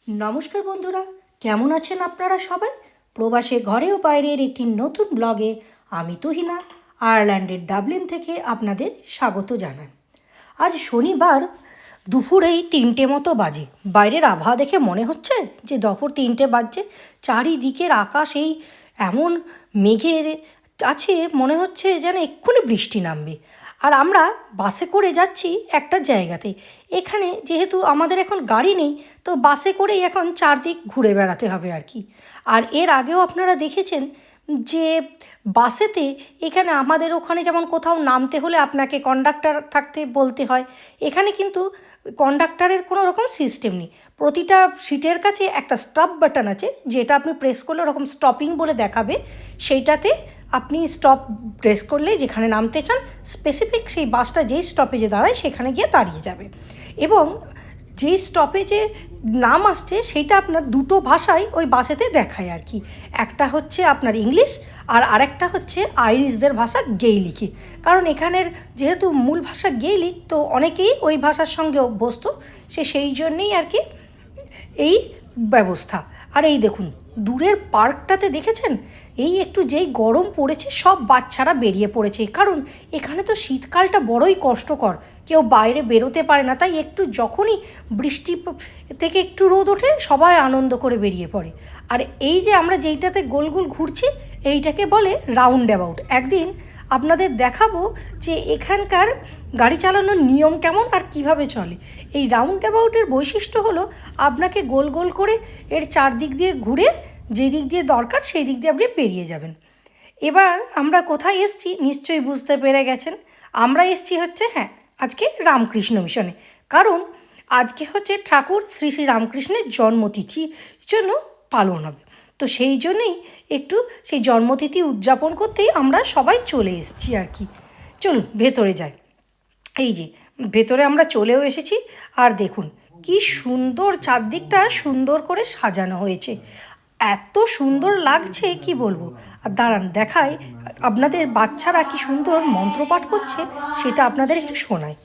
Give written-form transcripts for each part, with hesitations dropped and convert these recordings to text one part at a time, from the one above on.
নমস্কার বন্ধুরা, কেমন আছেন আপনারা সবাই? প্রবাসে ঘরে ও বাইরের একটি নতুন ব্লগে আমি তুহিনা আয়ারল্যান্ডের ডাবলিন থেকে আপনাদের স্বাগত জানাই। আজ শনিবার দুপুর এই 3টে মতো বাজে। বাইরের আবহাওয়া দেখে মনে হচ্ছে যে দুপুর 3টে বাজছে। চারিদিকের আকাশ এই এমন মেঘে আছে, মনে হচ্ছে যেন এক্ষুনি বৃষ্টি নামবে। আর আমরা বাসে করে যাচ্ছি একটা জায়গাতে। এখানে যেহেতু আমাদের এখন গাড়ি নেই, তো বাসে করেই এখন চারদিক ঘুরে বেড়াতে হবে আর কি। আর এর আগেও আপনারা দেখেছেন যে বাসেতে এখানে আমাদের ওখানে যেমন কোথাও নামতে হলে আপনাকে কন্ডাক্টর থাকতে বলতে হয়, এখানে কিন্তু কন্ডাক্টরের কোনো রকম সিস্টেম নেই। প্রতিটা সিটের কাছে একটা স্টপ বাটন আছে, যেটা আপনি প্রেস করলে ওরকম স্টপিং বলে দেখাবে। সেইটাতে আপনি স্টপ প্রেস করলে যেখানে নামতে চান স্পেসিফিক সেই বাসটা যেই স্টপেজে দাঁড়ায় সেখানে গিয়ে দাঁড়িয়ে যাবে। এবং যেই স্টপেজে নাম আসছে সেইটা আপনার দুটো ভাষায় ওই বাসেতে দেখায় আর কি। একটা হচ্ছে আপনার ইংলিশ আর আরেকটা হচ্ছে আইরিশদের ভাষা গেইলিকে। কারণ এখানের যেহেতু মূল ভাষা গেইলিক, তো অনেকেই ওই ভাষার সঙ্গে অভ্যস্ত, সেই জন্যেই আর কি এই ব্যবস্থা। আর এই দেখুন দূরের পার্কটাতে দেখেছেন, এই একটু যেই গরম পড়েছে সব বাচ্চারা বেরিয়ে পড়েছে, কারণ এখানে তো শীতকালটা বড়ই কষ্টকর, কেউ বাইরে বেরোতে পারে না। তাই একটু যখনই বৃষ্টি থেকে একটু রোদ ওঠে সবাই আনন্দ করে বেরিয়ে পড়ে। আর এই যে আমরা যেইটাতে গোল গোল ঘুরছি এইটাকে বলে রাউন্ড অ্যাবাউট। একদিন আপনাদের দেখাবো যে এখানকার গাড়ি চালানোর নিয়ম কেমন আর কিভাবে চলে। এই রাউন্ড অ্যাবাউটের বৈশিষ্ট্য হলো আপনাকে গোল গোল করে এর চারদিক দিয়ে ঘুরে যেই দিক দিয়ে দরকার সেই দিক দিয়ে আপনি বেরিয়ে যাবেন। এবার আমরা কোথায় এসছি নিশ্চয়ই বুঝতে পেরে গেছেন। আমরা এসছি হচ্ছে আজকে রামকৃষ্ণ মিশনে, কারণ আজকে হচ্ছে ঠাকুর শ্রী শ্রী রামকৃষ্ণের জন্মতিথির জন্য পালন হবে। তো সেই জন্যেই একটু সেই জন্মতিথি উদযাপন করতেই আমরা সবাই চলে এসেছি আর কি। চলুন ভেতরে যাই। এই যে ভেতরে আমরা চলেও এসেছি, আর দেখুন কি সুন্দর চারদিকটা সুন্দর করে সাজানো হয়েছে, এত সুন্দর লাগছে কি বলবো। আর দাঁড়ান দেখাই আপনাদের, বাচ্চারা কি সুন্দর মন্ত্রপাঠ করছে সেটা আপনাদের একটু শোনাই।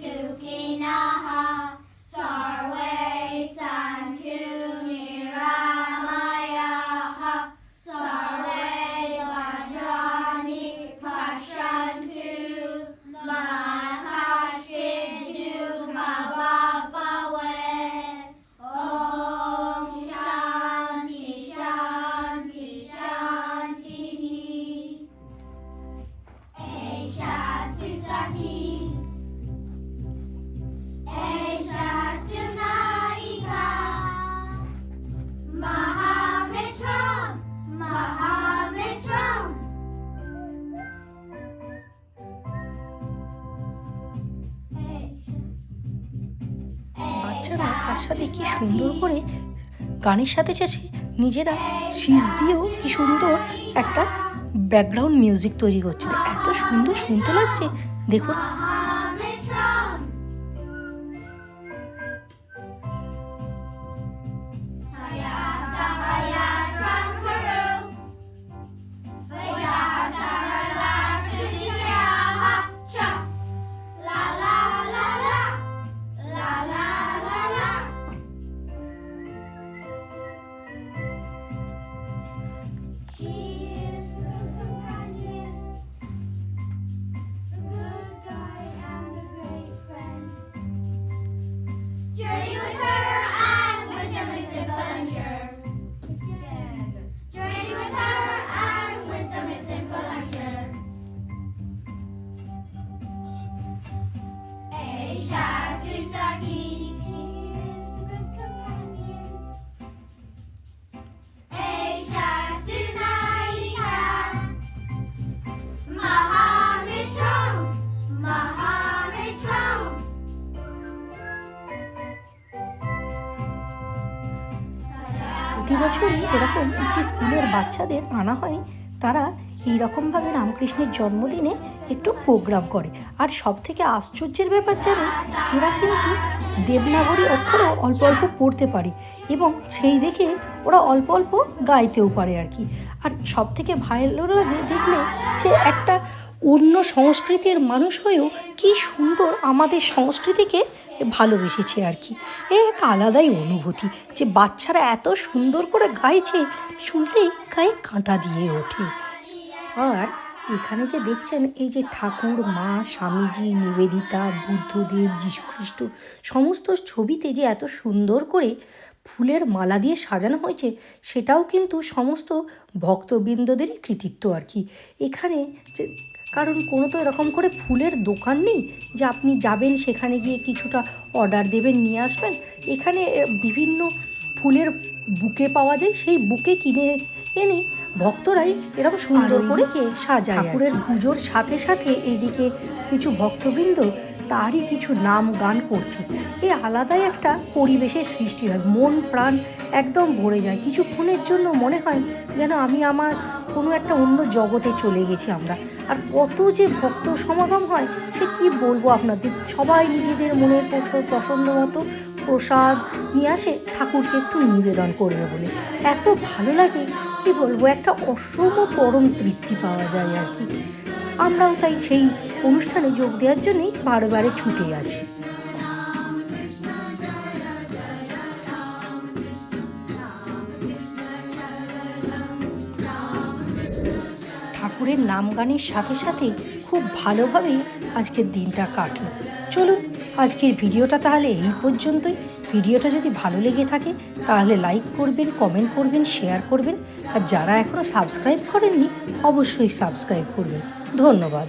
বাচ্চারা তার সাথে কি সুন্দর করে গানের সাথে সাথে নিজেরা শীষ দিয়েও কি সুন্দর একটা ব্যাকগ্রাউন্ড মিউজিক তৈরি করছে, এত সুন্দর শুনতে লাগছে দেখুন। প্রতি বছরই এরকম একটি স্কুলের বাচ্চাদের আনা হয়, তারা এইরকমভাবে রামকৃষ্ণের জন্মদিনে একটু প্রোগ্রাম করে। আর সব থেকে আশ্চর্যের ব্যাপার জানেন, এরা কিন্তু দেবনাগরী অক্ষরও অল্প অল্প পড়তে পারে এবং সেই দেখে ওরা অল্প অল্প গাইতেও পারে আর কি। আর সব থেকে ভালো লাগে দেখলে যে একটা অন্য সংস্কৃতির মানুষ হয়েও কি সুন্দর আমাদের সংস্কৃতিকে ভালোবেসেছে আর কি। এক আলাদাই অনুভূতি যে বাচ্চারা এত সুন্দর করে গাইছে, শুনলেই গায়ে কাঁটা দিয়ে ওঠে। আর এখানে যে দেখছেন এই যে ঠাকুর, মা, স্বামীজি, নিবেদিতা, বুদ্ধদেব, যীশুখ্রিস্ট সমস্ত ছবিতে যে এত সুন্দর করে ফুলের মালা দিয়ে সাজানো হয়েছে, সেটাও কিন্তু সমস্ত ভক্তবৃন্দদেরই কৃতিত্ব আর কি। এখানে যে কারণ কোনো তো এরকম করে ফুলের দোকান নেই যে আপনি যাবেন সেখানে গিয়ে কিছুটা অর্ডার দেবেন নিয়ে আসবেন। এখানে বিভিন্ন ফুলের বুকে পাওয়া যায়, সেই বুকে কিনে এনে ভক্তরাই এরকম সুন্দর করে সাজায়। ঠাকুরের পুজোর সাথে সাথে এইদিকে কিছু ভক্তবৃন্দ তারই কিছু নাম গান করছে। এই আলাদাই একটা পরিবেশের সৃষ্টি হয়, মন প্রাণ একদম ভরে যায়। কিছুক্ষণের জন্য মনে হয় যেন আমি আমার কোনো একটা অন্য জগতে চলে গেছি আমরা। আর কত যে ভক্ত সমাগম হয় সে কি বলবো আপনাদের। সবাই নিজেদের মনের পছন্দ মতো প্রসাদ নিয়ে আসে ঠাকুরকে একটু নিবেদন করবে বলে। এত ভালো লাগে কি বলবো, একটা অসম পরম তৃপ্তি পাওয়া যায় আর কি। আমরাও তাই সেই অনুষ্ঠানে যোগ দেওয়ার জন্যই বারে বারে ছুটে আসি। ঠাকুরের নাম গানের সাথে সাথে খুব ভালোভাবেই আজকের দিনটা কাটলো। চলুন আজকের ভিডিওটা তাহলে এই পর্যন্তই। ভিডিওটা যদি ভালো লেগে থাকে তাহলে লাইক করবেন, কমেন্ট করবেন, শেয়ার করবেন। আর যারা এখনও সাবস্ক্রাইব করেননি অবশ্যই সাবস্ক্রাইব করবেন। ধন্যবাদ।